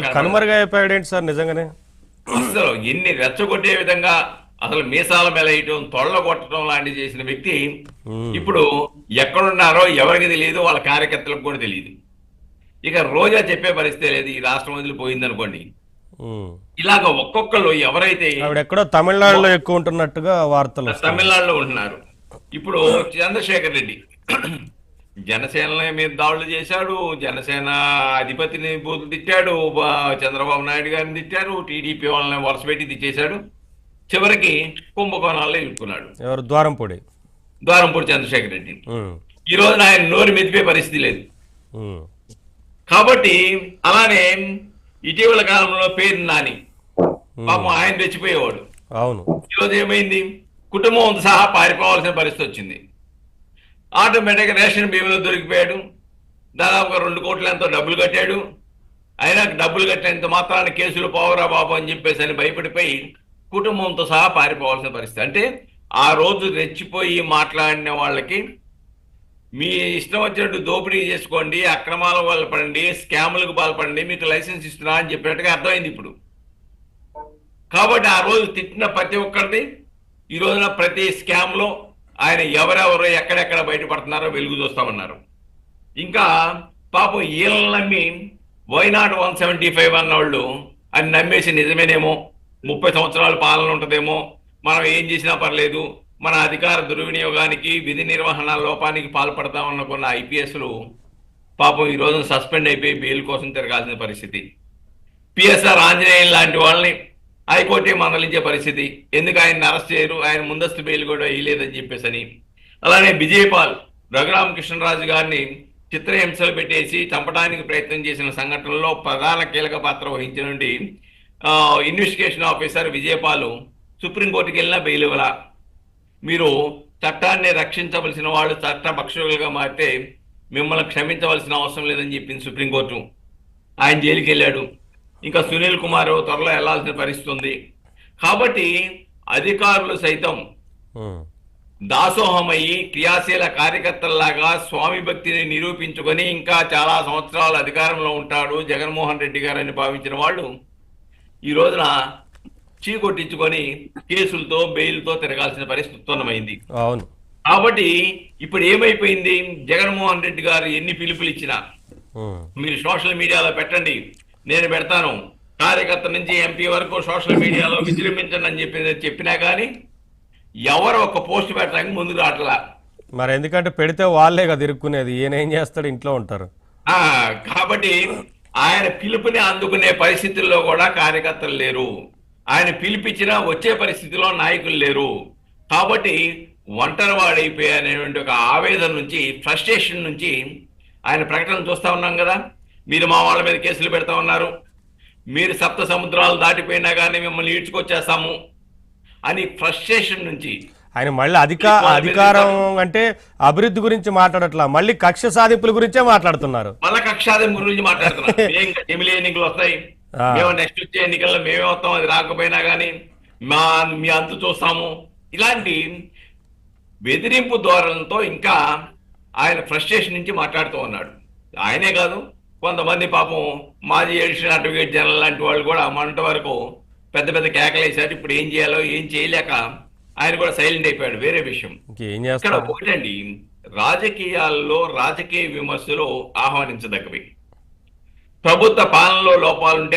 కనబడలా. కనుమరుగైపోయాడేంటి sir నిజంగానే? అసలు ఎన్ని రెచ్చగొట్టే విధంగా అసలు మీసాల మెలేయటం, తొళ్ళ కొట్టడం లాంటివి చేసిన వ్యక్తి ఉమ్, ఇప్పుడు ఎక్కడున్నారో ఎవరికి తెలియదు, వాళ్ళ కార్యకర్తలకు కూడా తెలియదు. ఇక రోజా చెప్పే పరిస్థితి లేదు, ఈ రాష్ట్రం వదిలిపోయింది అనుకోండి. ఉమ్. ఇలాగ ఒక్కొక్కరు ఎవరైతే ఆవిడ ఎక్కడో తమిళనాడులో ఎక్కువ ఉంటున్నట్టుగా వార్తలు వస్తున్నాయి. తమిళనాడులో ఉంటున్నారు. ఇప్పుడు చంద్రశేఖర్ రెడ్డి జనసేన మీద దాడులు చేశాడు, జనసేన అధిపతిని బూతులు తిట్టాడు, చంద్రబాబు నాయుడు గారిని తిట్టారు, టీడీపీ వాళ్ళని వరుస పెట్టి తిట్టేశాడు. చివరికి కుంభకోణాల్లో ఇరుక్కున్నాడు ఎవరు? ద్వారంపూడి. ద్వారంపూడి చంద్రశేఖర్ రెడ్డి. ఉమ్, ఈ రోజున ఆయన నోరు మెదిపే పరిస్థితి లేదు. ఉమ్, కాబట్టి అలానే ఇటీవల కాలంలో పేరు నాని పాపం ఆయన రెచ్చిపోయేవాడు. అవును. ఈరోజు ఏమైంది? కుటుంబం సహా పారిపోవాల్సిన పరిస్థితి వచ్చింది. ఆటోమేటిక్గా రేషన్ బియ్యంలో దొరికిపోయాడు. దాదాపుగా 2 కోట్ల ఎంతో డబ్బులు కట్టాడు. అయినా డబ్బులు కట్టినంత మాత్రాన్ని కేసులు పోవరా బాబు అని చెప్పేసి అని భయపడిపోయి కుటుంబంతో సహా పారిపోవాల్సిన పరిస్థితి. అంటే ఆ రోజు రెచ్చిపోయి మాట్లాడిన వాళ్ళకి మీ ఇష్టం వచ్చినట్టు దోపిడీ చేసుకోండి, అక్రమాల పాల్పడండి, స్కాములకు పాల్పడండి, మీకు లైసెన్స్ ఇస్తున్నా అని చెప్పినట్టుగా అర్థమైంది ఇప్పుడు. కాబట్టి ఆ రోజు తిట్టిన ప్రతి ఒక్కరిది ఈ రోజున ప్రతి స్కామ్ లో ఆయన ఎవరెవరు ఎక్కడెక్కడ బయటపడుతున్నారో వెలుగు చూస్తామన్నారు. ఇంకా పాపం ఈళ్ళని నమ్మి వైనాట్ 175 అన్నవాళ్ళు అని నమ్మేసి నిజమేనేమో 30 సంవత్సరాల పాలన ఉంటుందేమో, మనం ఏం చేసినా పర్లేదు, మన అధికార దుర్వినియోగానికి విధి నిర్వహణ లోపానికి పాల్పడతామన్న కొన్ని ఐపీఎస్లు పాపం ఈ రోజున సస్పెండ్ అయిపోయి బెయిల్ కోసం తిరగాల్సిన పరిస్థితి. పిఎస్ఆర్ ఆంజనేయులు లాంటి వాళ్ళని హైకోర్టే మందలించే పరిస్థితి. ఎందుకు ఆయన అరెస్ట్ చేయరు, ఆయన ముందస్తు బెయిల్ కూడా వేయలేదని చెప్పేసి అని. అలానే విజయపాల్ రఘురామకృష్ణరాజు గారిని చిత్రహింసలు పెట్టేసి చంపడానికి ప్రయత్నం చేసిన సంఘటనలో ప్రధాన కీలక పాత్ర వహించినటువంటి ఇన్వెస్టిగేషన్ ఆఫీసర్ విజయపాల్ సుప్రీంకోర్టుకి వెళ్ళినా బెయిల్ ఇవ్వలా. మీరు చట్టాన్ని రక్షించవలసిన వాళ్ళు చట్టభక్షకులుగా మారితే మిమ్మల్ని క్షమించవలసిన అవసరం లేదని చెప్పింది సుప్రీంకోర్టు. ఆయన జైలుకి వెళ్ళాడు. ఇంకా సునీల్ కుమార్ త్వరలో వెళ్లాల్సిన పరిస్థితి ఉంది. కాబట్టి అధికారులు సైతం ఉమ్, దాసోహమయ్యి క్రియాశీల కార్యకర్తల్లాగా స్వామి భక్తిని నిరూపించుకొని ఇంకా చాలా సంవత్సరాలు అధికారంలో ఉంటాడు జగన్మోహన్ రెడ్డి గారని భావించిన వాళ్ళు ఈ రోజున చీకొట్టించుకొని కేసులతో బెయిల్తో తిరగాల్సిన పరిస్థితి ఉత్పన్నమైంది. అవును. కాబట్టి ఇప్పుడు ఏమైపోయింది? జగన్మోహన్ రెడ్డి గారు ఎన్ని పిలుపులు ఇచ్చినా ఉమ్, మీరు సోషల్ మీడియాలో పెట్టండి, నేను పెడతాను, కార్యకర్త నుంచి ఎంపీ వరకు సోషల్ మీడియాలో విజృంభించండి అని చెప్పినా కానీ ఎవరు ఒక పోస్ట్ పెట్టడానికి ముందుకు రావట్లా. మరి ఎందుకంటే పెడితే వాళ్ళే కదా ఇరుక్కునేది, ఈయన ఏం చేస్తాడు, ఇంట్లో ఉంటారు. కాబట్టి ఆయన పిలుపుని అందుకునే పరిస్థితుల్లో కూడా కార్యకర్తలు లేరు. ఆయన పిలిపించినా వచ్చే పరిస్థితిలో నాయకులు లేరు. కాబట్టి ఒంటరి వాడైపోయానేటువంటి ఒక ఆవేదన నుంచి, ఫ్రస్ట్రేషన్ నుంచి ఆయన ప్రకటన చూస్తా ఉన్నాం కదా. మీరు మా వాళ్ళ మీద కేసులు పెడతా ఉన్నారు, మీరు సప్త సముద్రాలు దాటిపోయినా కానీ మిమ్మల్ని ఈడ్చుకొచ్చేస్తాము అని ఫ్రస్ట్రేషన్ నుంచి ఆయన మళ్ళీ అధికారం అంటే అభివృద్ధి గురించి మాట్లాడట్లా, మళ్ళీ కక్ష సాధింపుల గురించే మాట్లాడుతున్నారు. మళ్ళా కక్షాదింపు గురించి మాట్లాడుతున్నారు. ఇంకా ఎమ్మెల్యే ఎన్నికలు వస్తాయి, మేము నెక్స్ట్ వచ్చే ఎన్నికల్లో మేమే వస్తాం, అది రాకపోయినా కానీ మీ అంతు చూస్తాము. ఇలాంటి బెదిరింపు ధోరణితో ఇంకా ఆయన ఫ్రస్ట్రేషన్ నుంచి మాట్లాడుతూ ఉన్నాడు. ఆయనే కాదు, కొంతమంది పాపం మాజీ అడిషనల్ అడ్వకేట్ జనరల్ లాంటి వాళ్ళు కూడా మొన్నటి వరకు పెద్ద పెద్ద కేకలేశారు. ఇప్పుడు ఏం చేయాలో ఏం చేయలేక ఆయన కూడా సైలెంట్ అయిపోయాడు. వేరే విషయం. ఏం ఇక్కడ చేస్తారు? ఒకటండి, రాజకీయాల్లో రాజకీయ విమర్శలు ఆహ్వానించదగ్గవి. ప్రభుత్వ పాలనలో లోపాలుంటే